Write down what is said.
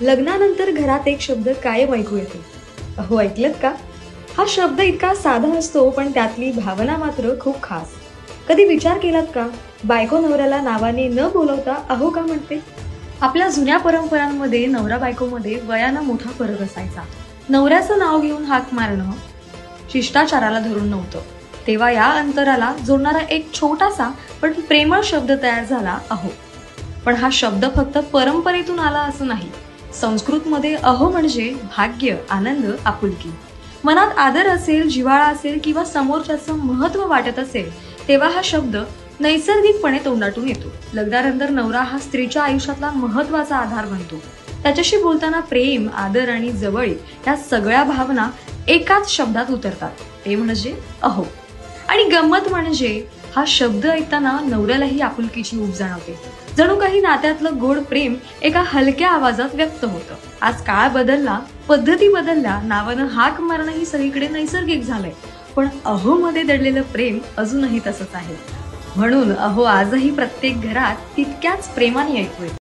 लग्नानंतर घरात एक शब्द कायम ऐकू येतो. अहो, ऐकलत का? हा शब्द इतका साधा असतो, पण त्यातली भावना मात्र खूप खास. कधी विचार केलात का? बायको नवऱ्याला नावाने न बोलवता अहो का म्हणते? आपल्या जुन्या परंपरांमध्ये नवरा बायकोमध्ये वयानं मोठा फरक असायचा. नवऱ्याचं नाव घेऊन हाक मारणं शिष्टाचाराला धरून नव्हतं. तेव्हा या अंतराला जोडणारा एक छोटासा पण प्रेमळ शब्द तयार झाला, अहो. पण हा शब्द फक्त परंपरेतून आला असं नाही. संस्कृतमध्ये अहो म्हणजे भाग्य, आनंद, आपुलकी. मनात आदर असेल, जिव्हाळा असेल किंवा समोरच्याचं महत्व वाटत असेल, तेव्हा हा शब्द नैसर्गिकपणे तोंडातून येतो. लग्नानंतर नवरा हा स्त्रीच्या आयुष्यातला महत्वाचा आधार बनतो. त्याच्याशी बोलताना प्रेम, आदर आणि जवळीक या सगळ्या भावना एकाच शब्दात उतरतात, ते म्हणजे अहो. आणि गंमत म्हणजे हा शब्द ऐकताना नवऱ्यालाही आपुलकीची ऊब जाणवते. जणू काही नात्यातलं गोड प्रेम एका हलक्या आवाजात व्यक्त होतं. आज काळ बदलला, पद्धती बदलल्या, नावानं हाक मारणंही सगळीकडे नैसर्गिक झालंय. पण अहो मध्ये दडलेलं प्रेम अजूनही तसंच आहे. म्हणून अहो आजही प्रत्येक घरात तितक्याच प्रेमाने ऐकू येतो.